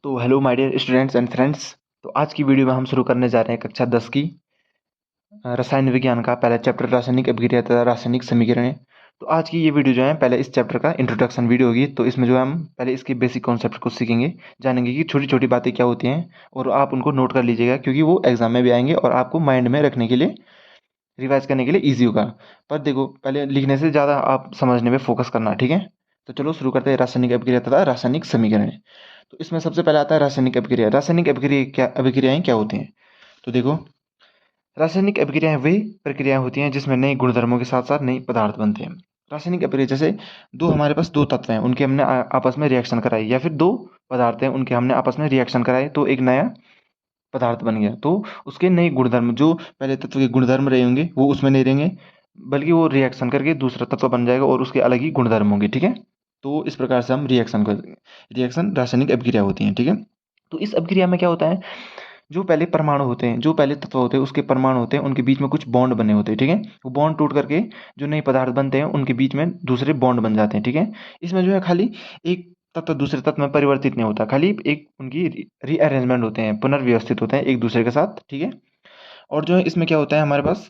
तो hello my dear students and friends. तो आज की वीडियो में हम शुरू करने जा रहे हैं कक्षा 10 की रसायन विज्ञान का पहला चैप्टर रासायनिक अभिक्रिया तथा रासायनिक समीकरण। तो आज की ये वीडियो जो है पहले इस चैप्टर का इंट्रोडक्शन वीडियो होगी। तो इसमें जो है हम पहले इसके बेसिक कॉन्सेप्ट को सीखेंगे, जानेंगे कि छोटी छोटी बातें क्या होती हैं, और आप उनको नोट कर लीजिएगा क्योंकि वो एग्जाम में भी आएंगे और आपको माइंड में रखने के लिए, रिवाइज करने के लिए ईजी होगा। पर देखो, पहले लिखने से ज़्यादा आप समझने में फोकस करना, ठीक है। तो चलो शुरू करते हैं रासायनिक अभिक्रिया तथा रासायनिक समीकरण। तो इसमें सबसे पहले आता है रासायनिक अभिक्रिया। रासायनिक अभिक्रियाएं क्या होती हैं? तो देखो, रासायनिक अभिक्रियाएं वे प्रक्रियाएं होती हैं जिसमें नए गुणधर्मों के साथ साथ नए पदार्थ बनते हैं। रासायनिक अभिक्रिया जैसे हमारे पास दो तत्व हैं, उनके हमने आपस में रिएक्शन कराई, या फिर दो पदार्थ हैं उनके हमने आपस में रिएक्शन कराए, तो एक नया पदार्थ बन गया। तो उसके नए गुणधर्म, जो पहले तत्व के गुणधर्म रहे होंगे वो उसमें नहीं रहेंगे, बल्कि वो रिएक्शन करके दूसरा तत्व बन जाएगा और उसके अलग ही गुणधर्म होंगे, ठीक है। तो इस प्रकार से हम रिएक्शन रासायनिक अभिक्रिया होती है, ठीक है। तो इस अभिक्रिया में क्या होता है, जो पहले परमाणु होते हैं, जो पहले तत्व होते हैं उसके परमाणु होते हैं, उनके बीच में कुछ बॉन्ड बने होते हैं, ठीक है। वो बॉन्ड टूट करके जो नए पदार्थ बनते हैं उनके बीच में दूसरे बॉन्ड बन जाते हैं, ठीक है। इसमें जो है खाली एक तत्व दूसरे तत्व में परिवर्तित नहीं होता, खाली एक उनकी रीअरेंजमेंट होते हैं, पुनर्व्यवस्थित होते हैं एक दूसरे के साथ, ठीक है। और जो है इसमें क्या होता है हमारे पास,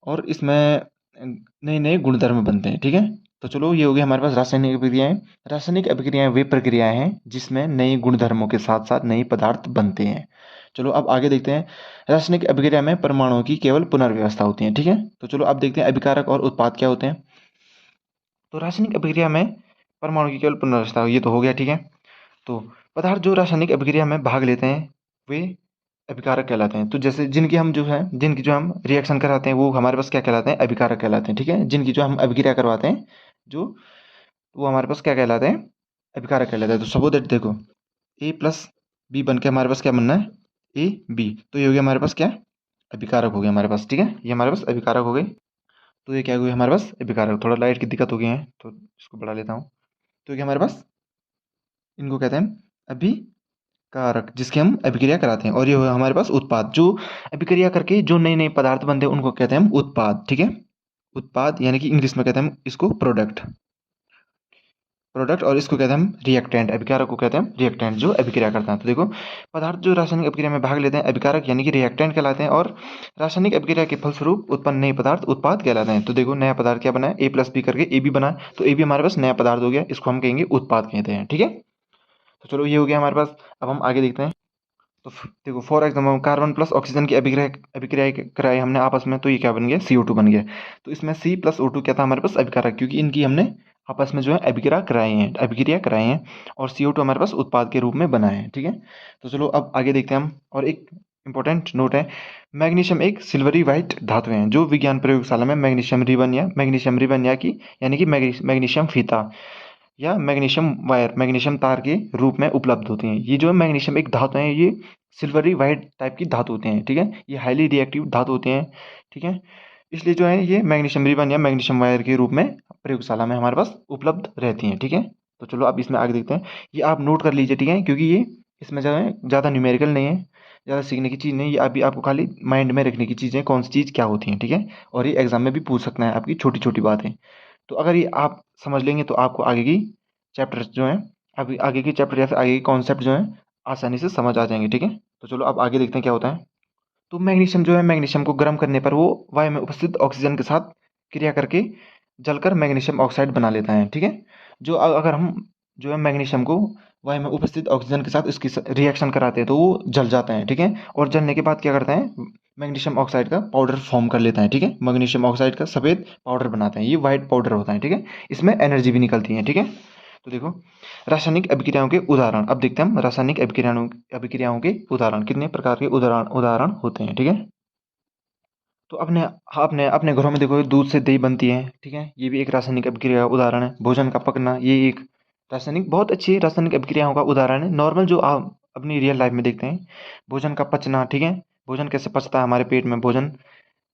और इसमें नए नए गुणधर्म बनते हैं, ठीक है। तो चलो, ये हो गया हमारे पास रासायनिक अभिक्रियाएं। रासायनिक अभिक्रियाएं वे प्रक्रियाएं हैं जिसमें नए गुणधर्मों के साथ साथ नए पदार्थ बनते हैं। चलो अब आगे देखते हैं। रासायनिक अभिक्रिया में परमाणुओं की केवल पुनर्व्यवस्था होती है, ठीक है। तो चलो अब देखते हैं अभिकारक और उत्पाद क्या होते हैं। तो रासायनिक अभिक्रिया में परमाणु की केवल पुनर्व्यवस्था, ये तो हो गया, ठीक है। तो पदार्थ जो रासायनिक अभिक्रिया में भाग लेते हैं वे अभिकारक कहलाते हैं। तो जैसे जिनकी जो हम रिएक्शन कराते हैं वो हमारे पास क्या कहलाते हैं, अभिकारक कहलाते हैं, ठीक है। जिनकी जो हम अभिक्रिया करवाते हैं, जो वो हमारे पास क्या कहलाते हैं, अभिकारक कहलाते हैं। तो सपोज दैट देखो, ए प्लस बी बन के हमारे पास क्या बनना है, ए बी। तो ये हो गया हमारे पास क्या, अभिकारक हो गया हमारे पास, ठीक है। ये हमारे पास अभिकारक हो गए। तो ये क्या हो गया हमारे पास, अभिकारक। थोड़ा लाइट की दिक्कत हो गई है तो इसको बढ़ा लेता हूँ। तो ये हमारे पास, इनको कहते हैं अभी कारक, जिसकी हम अभिक्रिया कराते हैं। और ये हुआ हमारे पास उत्पाद, जो अभिक्रिया करके जो नए नए पदार्थ बनते हैं उनको कहते हैं हम उत्पाद, ठीक है। उत्पाद यानी कि इंग्लिश में कहते हैं हम इसको प्रोडक्ट। और इसको कहते हैं हम रिएक्टेंट। अभिकारक को कहते हैं हम रिएक्टेंट, जो अभिक्रिया करते हैं। तो देखो, पदार्थ जो रासायनिक अभिक्रिया में भाग लेते हैं अभिकारक यानी कि रिएक्टेंट कहलाते हैं, और रासायनिक अभिक्रिया के फलस्वरूप उत्पन्न नए पदार्थ उत्पाद कहलाते हैं। तो देखो, नया पदार्थ क्या बना है, ए प्लस बी करके ए बी बना है, तो ए बी हमारे पास नया पदार्थ हो गया, इसको हम कहेंगे उत्पाद कहते हैं, ठीक है। तो चलो, ये हो गया हमारे पास। अब हम आगे देखते हैं। तो देखो, for example carbon plus oxygen की अभिक्रिया कराई हमने आपस में, तो ये क्या बन गया, CO2 बन गया। तो इसमें C प्लस O2 क्या था हमारे पास, अभिकारक, क्योंकि इनकी हमने आपस में जो है अभिक्रिया कराई हैं, और CO2 हमारे पास उत्पाद के रूप में बना है, ठीक है। तो चलो अब आगे देखते हैं हम। और एक इंपॉर्टेंट नोट है, मैग्नीशियम एक सिल्वरी व्हाइट धातु है जो विज्ञान प्रयोगशाला में मैग्नीशियम रिबन यानी कि मैग्नीशियम फीता या मैग्नीशियम वायर, मैग्नीशियम तार के रूप में उपलब्ध होती हैं। ये जो है मैग्नीशियम एक धातु है, ये सिल्वरी वाइट टाइप की धातु होते हैं, ठीक है। ये हाईली रिएक्टिव धातु होते हैं, ठीक है। इसलिए जो है ये मैग्नीशियम रिबन या मैग्नीशियम वायर के रूप में प्रयोगशाला में हमारे पास उपलब्ध रहती हैं, ठीक है। तो चलो अब इसमें आगे देखते हैं। ये आप नोट कर लीजिए, ठीक है, क्योंकि ये इसमें जो है ज़्यादा न्यूमेरिकल नहीं है, ज़्यादा सीखने की चीज़ नहीं, ये अभी आपको खाली माइंड में रखने की चीज़ें, कौन सी चीज़ क्या होती हैं, ठीक है। और ये एग्जाम में भी पूछ सकता है आपकी छोटी छोटी बातें। तो अगर ये आप समझ लेंगे तो आपको आगे की चैप्टर जो हैं, अभी आगे के चैप्टर या फिर आगे के कॉन्सेप्ट जो हैं आसानी से समझ आ जाएंगे, ठीक है। तो चलो अब आगे देखते हैं क्या होता है। तो मैग्नीशियम जो है, मैग्नीशियम को गर्म करने पर वो वायु में उपस्थित ऑक्सीजन के साथ क्रिया करके जलकर मैग्नीशियम ऑक्साइड बना लेता है, ठीक है। जो अगर हम जो है मैग्नीशियम को वायु में उपस्थित ऑक्सीजन के साथ इसकी रिएक्शन कराते हैं तो वो जल जाता है, ठीक है। और जलने के बाद क्या करता है, मैग्नीशियम ऑक्साइड का पाउडर फॉर्म कर लेता है, ठीक है। मैग्नीशियम ऑक्साइड का सफ़ेद पाउडर बनाते हैं, ये वाइट पाउडर होता है, ठीक है। इसमें एनर्जी भी निकलती है, ठीक है। तो देखो, रासायनिक अभिक्रियाओं के उदाहरण अब देखते हैं हम। रासायनिक अभिक्रियाओं के उदाहरण, कितने प्रकार के उदाहरण होते हैं, ठीक है। तो अपने अपने अपने घरों में देखो, दूध से दही बनती है, ठीक है। ये भी एक रासायनिक अभिक्रिया का उदाहरण है। भोजन का पकना, ये एक बहुत अच्छी रासायनिक अभिक्रियाओं का उदाहरण है। नॉर्मल जो आप अपनी रियल लाइफ में देखते हैं, भोजन का पचना, ठीक है। भोजन कैसे पचता है हमारे पेट में, भोजन,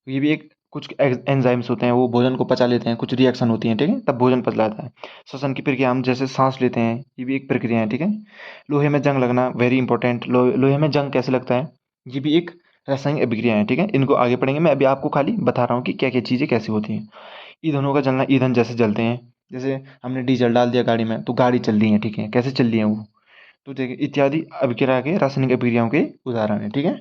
ये भी एक कुछ एंजाइम्स होते हैं, वो भोजन को पचा लेते हैं, कुछ रिएक्शन होती है, ठीक है, तब भोजन पच जाता है। श्वसन की प्रक्रिया, हम जैसे सांस लेते हैं, ये भी एक प्रक्रिया है, ठीक है। लोहे में जंग लगना, वेरी इंपॉर्टेंट, लोहे में जंग कैसे लगता है, ये भी एक रासायनिक अभिक्रिया है, ठीक है। इनको आगे पढ़ेंगे, मैं अभी आपको खाली बता रहा हूँ कि क्या क्या चीज़ें कैसे होती हैं। ईंधनों का जलना, ईंधन जैसे जलते हैं, जैसे हमने डीजल डाल दिया गाड़ी में तो गाड़ी चल रही है, ठीक है, कैसे चल रही है वो, तो देखिए इत्यादि अभिक्रिया के रासायनिक अभिक्रियाओं के उदाहरण है। ठीक है,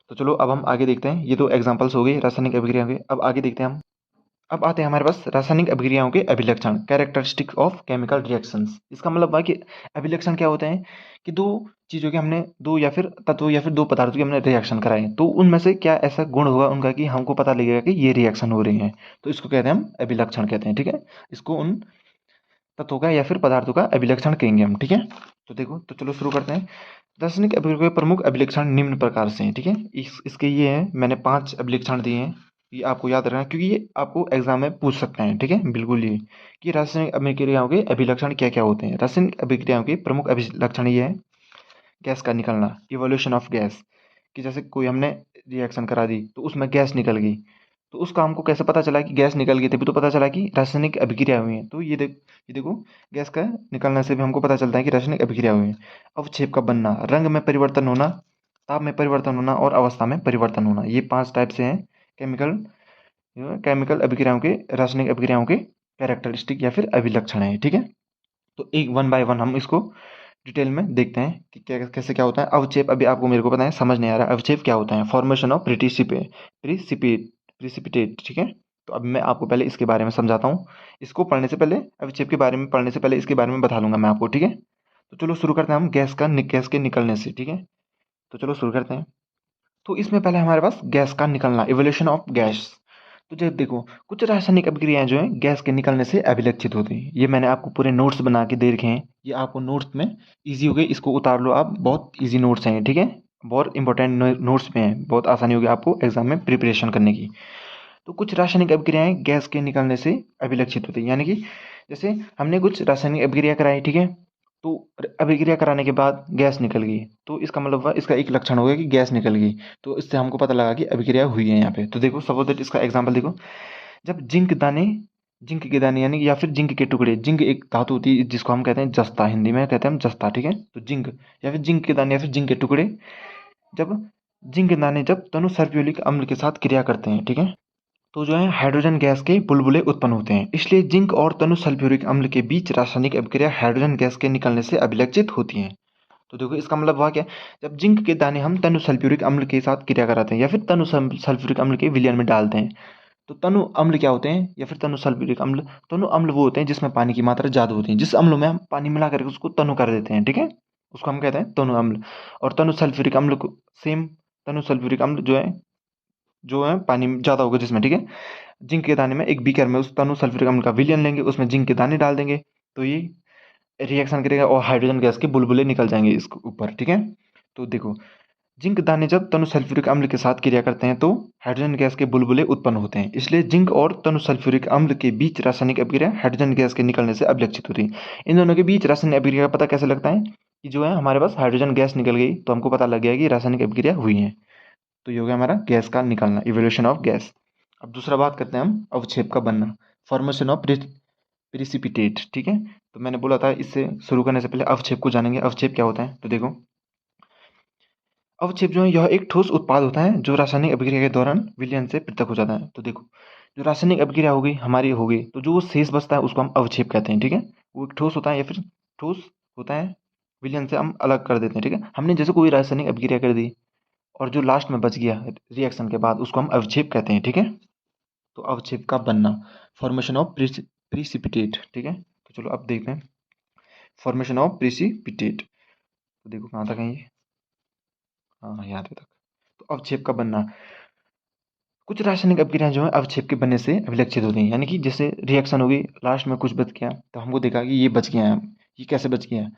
तो चलो अब हम आगे देखते हैं। ये तो एग्जांपल्स हो गए रासायनिक अभिक्रियाओं के। अब आगे देखते हैं हम। अब आते हैं हमारे पास रासायनिक अभिक्रियाओं के अभिलक्षण, कैरेक्टरिस्टिक ऑफ केमिकल रिएक्शंस। इसका मतलब है कि अभिलक्षण क्या होते हैं कि दो चीज़ों के हमने, दो या फिर तत्वों या फिर दो पदार्थों के हमने रिएक्शन कराए, तो उनमें से क्या ऐसा गुण होगा उनका कि हमको पता लगेगा कि ये रिएक्शन हो रही है, तो इसको कहते हैं हम अभिलक्षण कहते हैं। ठीक है, इसको उन तत्वों का या फिर पदार्थों का अभिलक्षण कहेंगे हम। ठीक है, तो देखो, तो चलो शुरू करते हैं। रासायनिक अभिक्रिया के प्रमुख अभिलक्षण निम्न प्रकार से हैं। ठीक है, इसके ये हैं, मैंने 5 अभिलक्षण दिए हैं, ये आपको याद रखना क्योंकि ये आपको एग्जाम में पूछ सकते हैं। ठीक है, बिल्कुल ये कि रासायनिक अभिक्रियाओं के अभिलक्षण क्या क्या होते हैं। रासायनिक अभिक्रियाओं के प्रमुख अभिलक्षण ये है, गैस का निकलना, इवोल्यूशन ऑफ गैस, कि जैसे कोई हमने रिएक्शन करा दी तो उसमें गैस निकल गई, तो उसका हमको कैसे पता चला कि गैस निकल गई, तभी तो पता चला कि रासायनिक अभिक्रिया हुई है। तो ये देखो, गैस का निकलने से भी हमको पता चलता है कि रासायनिक अभिक्रिया हुई है। अवक्षेप का बनना, रंग में परिवर्तन होना, ताप में परिवर्तन होना और अवस्था में परिवर्तन होना, ये 5 टाइप से हैं केमिकल केमिकल अभिक्रियाओं के, रासायनिक अभिक्रियाओं के कैरेक्टरिस्टिक या फिर अभिलक्षण है। ठीक है, तो एक वन बाय वन हम इसको डिटेल में देखते हैं कि क्या कैसे क्या होता है। अवक्षेप अभी आपको मेरे को पता है, समझ नहीं आ रहा अवक्षेप क्या होता है। Formation of precipitate. ठीक है, तो अब मैं आपको पहले इसके बारे में समझाता हूँ। इसको पढ़ने से पहले, अवक्षेप के बारे में पढ़ने से पहले इसके बारे में बता दूंगा मैं आपको। ठीक है, तो चलो शुरू करते हैं हम गैस के निकलने से। ठीक है, तो चलो शुरू करते हैं। तो इसमें पहले हमारे पास गैस का निकलना, इवोल्यूशन ऑफ गैस। तो जब देखो, कुछ रासायनिक अभिक्रियाएं जो हैं गैस के निकलने से अभिलक्षित होती हैं। ये मैंने आपको पूरे नोट्स बना के दे रखे हैं, ये आपको नोट्स में इजी हो गए, इसको उतार लो आप, बहुत इजी नोट्स हैं। ठीक है, बहुत इंपॉर्टेंट नोट्स में है, बहुत आसानी होगी आपको एग्जाम में प्रिपरेशन करने की। तो कुछ रासायनिक अभिक्रियाएं गैस के निकलने से अभिलक्षित होती हैं, यानी कि जैसे हमने कुछ रासायनिक अभिक्रिया कराई। ठीक है, तो अभिक्रिया कराने के बाद गैस निकल गई, तो इसका मतलब हुआ, इसका एक लक्षण हो गया कि गैस निकल गई, तो इससे हमको पता लगा कि अभिक्रिया हुई है यहाँ पे। तो देखो सपोज दैट, इसका एग्जांपल देखो, जब जिंक के दाने यानी या फिर जिंक के टुकड़े, जिंक एक धातु होती है जिसको हम कहते हैं जस्ता, हिंदी में कहते हैं हम जस्ता। ठीक है, तो जिंक या फिर जिंक के दाने या फिर जिंक के टुकड़े, जब जिंक के दाने जब तनु सल्फ्यूरिक अम्ल के साथ क्रिया करते हैं, ठीक है, तो जो है हाइड्रोजन गैस के बुलबुले उत्पन्न होते हैं। इसलिए जिंक और तनु सल्फ्यूरिक अम्ल के बीच रासायनिक अभिक्रिया हाइड्रोजन गैस के निकलने से अभिलक्षित होती है। तो देखो इसका मतलब हुआ क्या, जब जिंक के दाने हम तनु सल्फ्यूरिक अम्ल के साथ क्रिया कराते हैं या फिर तनु सल्फ्यूरिक अम्ल के विलयन में डालते हैं, तो तनु अम्ल क्या होते हैं या फिर तनु सल्फ्यूरिक अम्ल, तनु अम्ल वो होते हैं जिसमें पानी की मात्रा ज़्यादा होती है, जिस अम्ल में हम पानी मिला करके उसको तनु कर देते हैं। ठीक है, उसको हम कहते हैं तनु अम्ल। और तनु सल्फ्यूरिक अम्ल को सेम, तनु सल्फ्यूरिक अम्ल जो है पानी ज़्यादा होगा जिसमें। ठीक है, जिंक के दाने में एक बीकर में उस तनु सल्फ्यूरिक अम्ल का विलयन लेंगे, उसमें जिंक के दाने डाल देंगे, तो ये रिएक्शन करेगा और हाइड्रोजन गैस के बुलबुले निकल जाएंगे इसके ऊपर। ठीक है, तो देखो, जिंक दाने जब तनु सल्फ्यूरिक अम्ल के साथ क्रिया करते हैं तो हाइड्रोजन गैस के बुलबुले उत्पन्न होते हैं। इसलिए जिंक और तनु सल्फ्यूरिक अम्ल के बीच रासायनिक अभिक्रिया हाइड्रोजन गैस के निकलने से अभिलक्षित होती है। इन दोनों के बीच रासायनिक अभिक्रिया का पता कैसे लगता है कि जो है हमारे पास हाइड्रोजन गैस निकल गई, तो हमको पता लग गया कि रासायनिक अभिक्रिया हुई है। तो ये हो गया हमारा गैस का निकलना, इवोल्यूशन ऑफ गैस। अब दूसरा बात करते हैं हम अवक्षेप का बनना, फॉर्मेशन ऑफ प्रिसिपिटेट। ठीक है, तो मैंने बोला था इससे शुरू करने से पहले अवक्षेप को जानेंगे। अवक्षेप क्या होता है, तो देखो, अवक्षेप जो है यह एक ठोस उत्पाद होता है जो रासायनिक अभिक्रिया के दौरान विलयन से पृथक हो जाता है। तो देखो, जो रासायनिक अभिक्रिया हो गई हमारी हो गई, तो जो वो शेष बचता है उसको हम अवक्षेप कहते हैं। ठीक है, वो एक ठोस होता है या फिर ठोस होता है, विलयन से हम अलग कर देते हैं। ठीक है, हमने जैसे कोई रासायनिक अभिक्रिया कर दी और जो लास्ट में बच गया रिएक्शन के बाद उसको हम अवक्षेप कहते हैं। ठीक है, तो अवक्षेप का बनना, फॉर्मेशन ऑफ प्रिसिपिटेट। ठीक है, तो चलो अब देखते हैं फॉर्मेशन ऑफ प्रिसिपिटेट। तो देखो कहाँ तक है ये, हाँ यहाँ पे तक। तो अवक्षेप का बनना, कुछ रासायनिक अभिक्रियाएं जो है अवक्षेप के बनने से अभिलक्षित होती हैं, यानी कि जैसे रिएक्शन हो गई, लास्ट में कुछ बच गया तो हमको देखा कि ये बच गया है, ये कैसे बच गया है,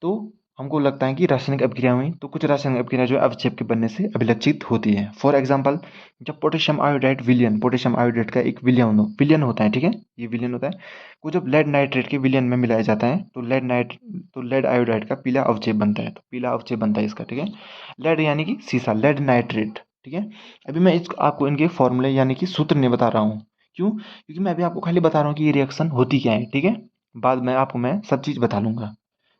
तो हमको लगता है कि रासायनिक अभिक्रिया हुई। तो कुछ रासायनिक अभिक्रिया जो है अवक्षेप के बनने से अभिलक्षित होती है। फॉर एग्जाम्पल, जब पोटेशियम आयोडाइड विलयन, पोटेशियम आयोडाइड का एक विलयन होता है, ठीक है, ये विलयन होता है, वो जब लेड नाइट्रेट के विलयन में मिलाया जाता है तो लेड आयोडाइड का पीला अवक्षेप बनता है, तो पीला अवक्षेप बनता है इसका। ठीक है, लेड यानी कि सीसा, लेड नाइट्रेट। ठीक है, अभी मैं आपको इनके फॉर्मूले यानी कि सूत्र नहीं बता रहा हूँ, क्यों, क्योंकि मैं अभी आपको खाली बता रहा हूँ कि ये रिएक्शन होती क्या है। ठीक है, बाद में आपको मैं सब चीज़ बता लूँगा,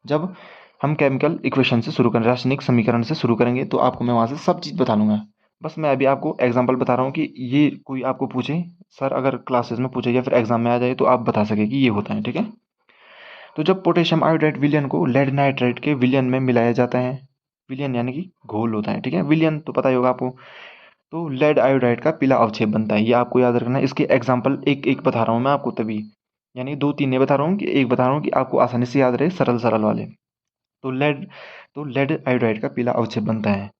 जब हम केमिकल इक्वेशन से शुरू करें, रासायनिक समीकरण से शुरू करेंगे, तो आपको मैं वहाँ से सब चीज़ बता लूँगा। बस मैं अभी आपको एग्जांपल बता रहा हूँ कि ये कोई आपको पूछे, सर अगर क्लासेस में पूछे या फिर एग्जाम में आ जाए तो आप बता सके कि ये होता है। ठीक है, तो जब पोटेशियम आयोडाइड विलयन को लेड नाइट्रेट के विलयन में मिलाया जाता है, विलयन यानी कि घोल होता है, ठीक है, विलयन तो पता ही होगा आपको, तो लेड आयोडाइड का पीला अवक्षेप बनता है। ये आपको याद रखना है। इसके एग्जाम्पल एक एक बता रहा हूँ मैं आपको, तभी यानी दो तीन नहीं बता रहा हूँ कि एक बता रहा हूँ कि आपको आसानी से याद रहे, सरल सरल वाले। तो लेड आयोडाइड का पीला अवक्षेप बनता है।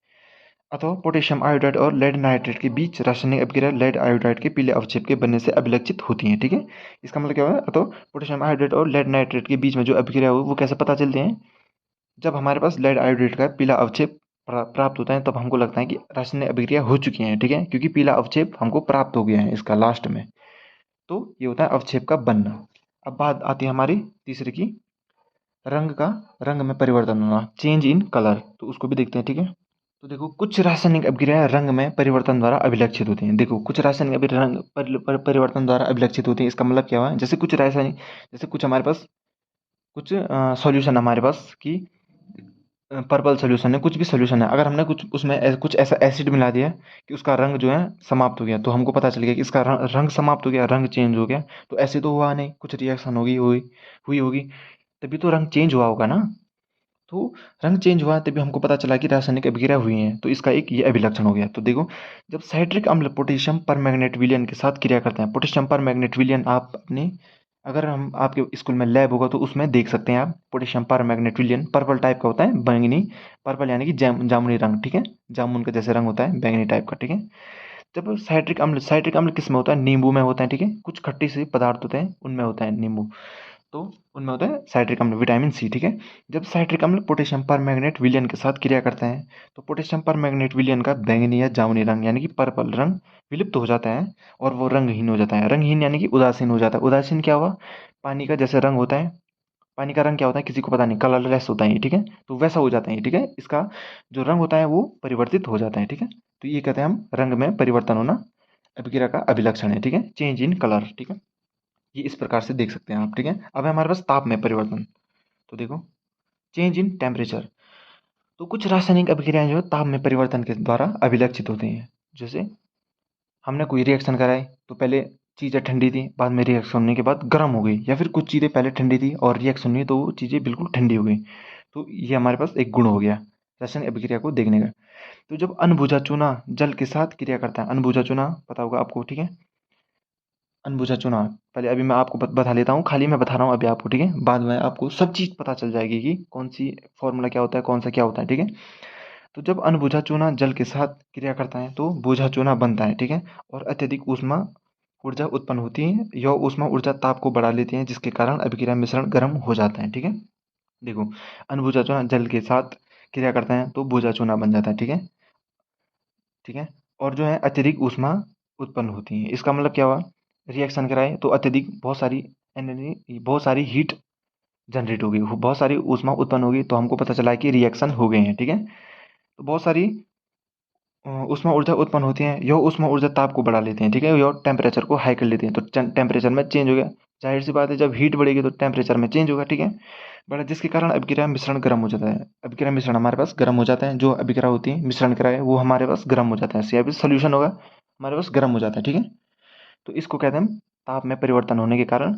अथवा पोटेशियम आयोडाइड और लेड नाइट्रेट के बीच रासायनिक अभिक्रिया लेड आयोडाइड के पीले अवक्षेप के बनने से अभिलक्षित होती है, ठीक है। इसका मतलब क्या हुआ? अथवा पोटेशियम आयोडाइड और लेड नाइट्रेट के बीच में जो अभिक्रिया हुई वो कैसे पता चलते हैं? जब हमारे पास लेड आयोडाइड का पीला अवक्षेप प्राप्त होता है तब हमको लगता है कि रासायनिक अभिक्रिया हो चुकी है, ठीक है, क्योंकि पीला अवक्षेप हमको प्राप्त हो गया है इसका लास्ट में। तो ये होता है अवक्षेप का बनना। अब बात आती है हमारी तीसरे की, रंग में परिवर्तन होना, चेंज इन कलर। तो उसको भी देखते हैं, ठीक है। तो देखो, कुछ रासायनिक अभिक्रियाएं रंग में परिवर्तन द्वारा अभिलक्षित होती हैं। देखो, कुछ रासायनिक रंग परिवर्तन द्वारा अभिलक्षित होती हैं। इसका मतलब क्या हुआ? जैसे कुछ हमारे पास कुछ सॉल्यूशन हमारे पास की पर्पल सोल्यूशन है, कुछ भी सोल्यूशन है, अगर हमने कुछ उसमें कुछ ऐसा एसिड मिला दिया कि उसका रंग जो है समाप्त हो गया, तो हमको पता चल गया कि इसका रंग समाप्त हो गया, रंग चेंज हो गया। तो ऐसे तो हुआ नहीं, कुछ रिएक्शन हुई होगी, तभी तो रंग चेंज हुआ होगा ना। तो रंग चेंज हुआ तभी हमको पता चला कि रासायनिक अभिक्रिया हुई है। तो इसका एक ये अभिलक्षण हो गया। तो देखो, जब साइट्रिक अम्ल पोटेशियम परमैंगनेट विलयन के साथ क्रिया करते हैं, पोटेशियम परमैंगनेट विलयन आप अपने, अगर हम आपके स्कूल में लैब होगा तो उसमें देख सकते हैं आप। पोटेशियम परमैंगनेट विलयन पर्पल टाइप का होता है, बैंगनी, पर्पल यानी कि जामुनी रंग, ठीक है, जामुन का जैसे रंग होता है, बैंगनी टाइप का, ठीक है। जब साइट्रिक अम्ल किस में होता है? नींबू में होता है, ठीक है, कुछ खट्टी सी पदार्थ होते हैं उनमें होता है नींबू, तो उनमें होता है साइट्रिक अम्ल, विटामिन सी, ठीक है। जब साइट्रिक अम्ल पोटेशियम परमैंगनेट विलयन के साथ क्रिया करते हैं तो पोटेशियम परमैंगनेट विलयन का बैंगनी या जामुनी रंग यानी कि पर्पल रंग विलुप्त हो जाता है और वो रंगहीन हो जाता है। रंगहीन यानी कि उदासीन हो जाता है। उदासीन क्या हुआ? पानी का जैसे रंग होता है, पानी का रंग क्या होता है किसी को पता नहीं, कलरलेस होता है ये, ठीक है, तो वैसा हो जाता है, ठीक है। इसका जो रंग होता है वो परिवर्तित हो जाता है, ठीक है। तो ये कहते हैं हम रंग में परिवर्तन होना अभिक्रिया का अभिलक्षण है, ठीक है, चेंज इन कलर, ठीक है। ये इस प्रकार से देख सकते हैं आप, ठीक है। अब है हमारे पास ताप में परिवर्तन। तो देखो, चेंज इन टेम्परेचर। तो कुछ रासायनिक अभिक्रियाएं जो है ताप में परिवर्तन के द्वारा अभिलक्षित होती हैं। जैसे हमने कोई रिएक्शन कराई तो पहले चीज़ें ठंडी थी, बाद में रिएक्शन होने के बाद गर्म हो गई, या फिर कुछ चीज़ें पहले ठंडी थी और रिएक्शन हुई तो वो चीज़ें बिल्कुल ठंडी हो गई। तो ये हमारे पास एक गुण हो गया रासायनिक अभिक्रिया को देखने का। तो जब अनबुझा चूना जल के साथ क्रिया करता है, अनबुझा चूना पता होगा आपको, ठीक है, अनबुझा चूना, पहले अभी मैं आपको बता लेता हूँ, खाली मैं बता रहा हूँ अभी आपको, ठीक है, बाद में आपको सब चीज़ पता चल जाएगी कि कौन सी फॉर्मूला क्या होता है, कौन सा क्या होता है, ठीक है। तो जब अनबुझा चूना जल के साथ क्रिया करता है तो बूझा चूना बनता है, ठीक है, और अत्यधिक ऊष्मा ऊर्जा उत्पन्न होती है। यह ऊष्मा ऊर्जा ताप को बढ़ा लेती है जिसके कारण अभिक्रिया मिश्रण गर्म हो जाता है, ठीक है। देखो, अनबुझा चूना जल के साथ क्रिया करता है तो बूझा चूना बन जाता है, ठीक है, ठीक है। और जो है अत्यधिक ऊष्मा उत्पन्न होती है, इसका मतलब क्या हुआ? रिएक्शन कराए तो अत्यधिक बहुत सारी एनर्जी, बहुत सारी हीट जनरेट होगी, बहुत सारी ऊष्मा उत्पन्न होगी, तो हमको पता चला है कि रिएक्शन हो गए हैं, ठीक है। तो बहुत सारी ऊष्मा ऊर्जा उत्पन्न होती है, यह ऊष्मा ऊर्जा ताप को बढ़ा लेते हैं, ठीक है, यह टेम्परेचर को हाई कर लेते हैं, तो टेम्परेचर में चेंज हो गया। जाहिर सी बात है, जब हीट बढ़ेगी तो टेम्परेचर में चेंज होगा, ठीक है, बढ़ा, जिसके कारण अभिक्रिया मिश्रण गर्म हो जाता है। अभिक्रिया मिश्रण हमारे पास गर्म हो जाता है, जो अभिक्रिया होती है मिश्रण कराए वो हमारे पास गर्म हो जाता है, या फिर सोल्यूशन होगा हमारे पास गर्म हो जाता है, ठीक है। तो इसको कहते हैं हम ताप में परिवर्तन होने के कारण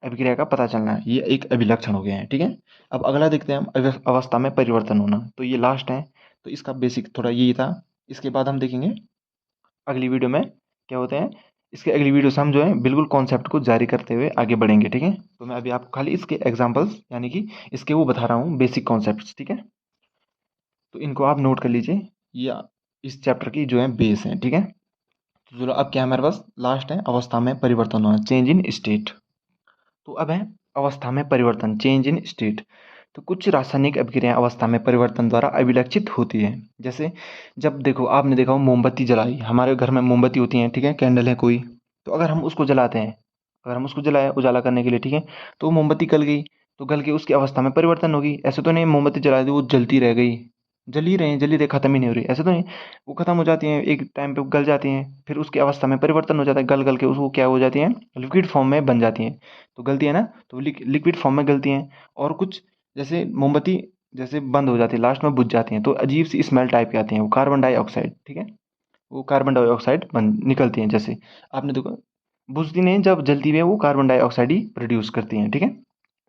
अभिक्रिया का पता चलना है, ये एक अभिलक्षण हो गया है, ठीक है। अब अगला देखते हैं हम, अवस्था में परिवर्तन होना, तो ये लास्ट है। तो इसका बेसिक थोड़ा यही था। इसके बाद हम देखेंगे अगली वीडियो में क्या होते हैं। इसके अगली वीडियो से हम जो है बिल्कुल कॉन्सेप्ट को जारी करते हुए आगे बढ़ेंगे, ठीक है। तो मैं अभी आपको खाली इसके एग्जांपल्स यानी कि इसके वो बता रहा हूँ बेसिक कॉन्सेप्ट्स, ठीक है। तो इनको आप नोट कर लीजिए, ये इस चैप्टर की जो है बेस है, ठीक है। तो चलो, अब क्या है हमारे पास लास्ट है, अवस्था में परिवर्तन होना, चेंज इन स्टेट। तो अब है अवस्था में परिवर्तन, चेंज इन स्टेट। तो कुछ रासायनिक अभिक्रियाएं अवस्था में परिवर्तन द्वारा अभिलक्षित होती है। जैसे जब देखो, आपने देखा हो मोमबत्ती जलाई, हमारे घर में मोमबत्ती होती है, ठीक है, कैंडल है कोई, तो अगर हम उसको जलाते हैं, अगर हम उसको जलाए उजाला करने के लिए, ठीक है, तो वो मोमबत्ती गल गई, तो गल के उसकी अवस्था में परिवर्तन होगी। ऐसे तो नहीं मोमबत्ती जला दी वो जलती रह गई, जल ही रही, खत्म ही नहीं हो रही, ऐसे तो नहीं। वो खत्म हो जाती हैं, एक टाइम पे गल जाती हैं, फिर उसकी अवस्था में परिवर्तन हो जाता है, गल गल के उसको क्या हो जाती हैं, लिक्विड फॉर्म में बन जाती हैं। तो गलती है ना, तो लिक्विड फॉर्म में गलती हैं। और कुछ जैसे मोमबत्ती जैसे बंद हो जाती है, लास्ट में बुझ जाती हैं, तो अजीब सी स्मेल टाइप की आती है, वो कार्बन डाइऑक्साइड, ठीक है, वो कार्बन डाइऑक्साइड बन निकलती हैं। जैसे आपने देखो, बुझती नहीं, जब जलती भी है वो कार्बन डाइऑक्साइड ही प्रोड्यूस करती हैं, ठीक है।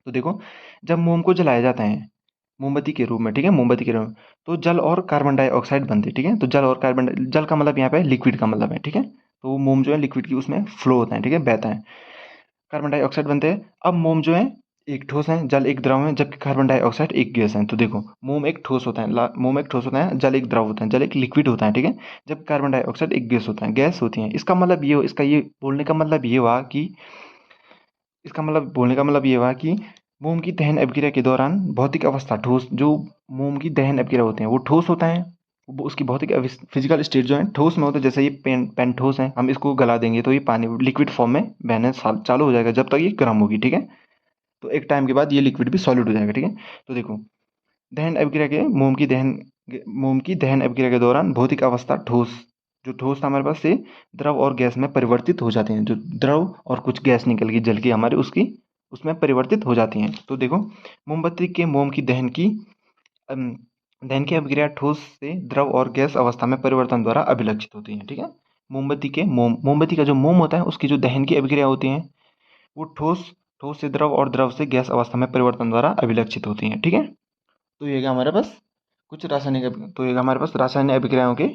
तो देखो, जब मोम को जलाया जाता है मोमबत्ती के रूप में, ठीक है, मोमबत्ती के रूप में, तो जल और कार्बन डाइऑक्साइड बनते हैं, ठीक है। तो जल और जल का मतलब यहाँ पे लिक्विड का मतलब है, ठीक है। तो वो मोम जो है लिक्विड की उसमें फ्लो होता है, ठीक है, बहता है। कार्बन डाइऑक्साइड बनते हैं। अब मोम जो है एक ठोस है, जल एक द्रव है, जबकि कार्बन डाइऑक्साइड एक गैस है। तो देखो, मोम एक ठोस होता है, मोम एक ठोस होता है, जल एक द्रव होता है, जल एक लिक्विड होता है, ठीक है। जब कार्बन डाइऑक्साइड एक गैस होता है, गैस होती है। इसका ये बोलने का मतलब ये हुआ कि मोम की दहन अभिक्रिया के दौरान भौतिक अवस्था ठोस, जो मोम की दहन अभिक्रिया होते हैं वो ठोस होता है। वो उसकी भौतिक फिजिकल स्टेट जो है ठोस में होता है। जैसे ये पेन ठोस है, हम इसको गला देंगे तो ये पानी लिक्विड फॉर्म में बहना चालू हो जाएगा जब तक ये गर्म होगी, ठीक है। तो एक टाइम के बाद ये लिक्विड भी सॉलिड हो जाएगा, ठीक है। तो देखो, दहन अभिक्रिया के मोम की दहन अभिक्रिया के दौरान भौतिक अवस्था ठोस, जो ठोस था हमारे पास, से द्रव और गैस में परिवर्तित हो जाते हैं। जो द्रव और कुछ गैस निकल गई जल की हमारे, उसकी उसमें परिवर्तित हो जाती हैं। तो देखो, मोमबत्ती के मोम की अम, दहन की अभिक्रिया ठोस से द्रव और गैस अवस्था में परिवर्तन द्वारा अभिलक्षित होती है, ठीक है। मोमबत्ती का जो मोम होता है उसकी जो दहन की अभिक्रिया होती है वो ठोस ठोस से द्रव और द्रव से गैस अवस्था में परिवर्तन द्वारा अभिलक्षित होती है, ठीक है। तो ये हमारे पास हमारे पास रासायनिक अभिक्रियाओं के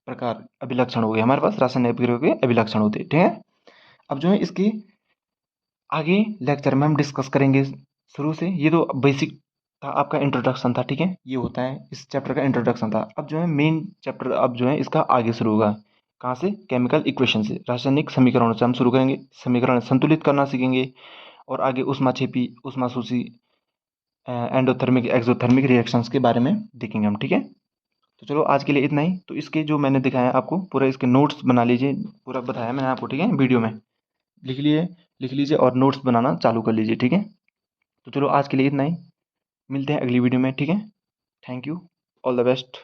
प्रकार, अभिलक्षण हो गए। हमारे पास रासायनिक अभिक्रियाओं के अभिलक्षण होते हैं, ठीक है। अब जो है इसकी आगे लेक्चर में हम डिस्कस करेंगे। शुरू से ये तो बेसिक था, आपका इंट्रोडक्शन था, ठीक है। ये होता है इस चैप्टर का इंट्रोडक्शन था। अब जो है मेन चैप्टर, अब जो है इसका आगे शुरू होगा। कहाँ से? केमिकल इक्वेशन से, रासायनिक समीकरणों से हम शुरू करेंगे। समीकरण संतुलित करना सीखेंगे और आगे ऊष्माक्षेपी, ऊष्माशोषी, एंडोथर्मिक, एक्सोथर्मिक रिएक्शंस के बारे में देखेंगे हम, ठीक है। तो चलो आज के लिए इतना ही। तो इसके जो मैंने दिखाया आपको पूरा, इसके नोट्स बना लीजिए। पूरा बताया मैंने आपको, ठीक है, वीडियो में लिख लिए लिख लीजिए और नोट्स बनाना चालू कर लीजिए, ठीक है। तो चलो आज के लिए इतना ही, मिलते हैं अगली वीडियो में, ठीक है। Thank you, all the best.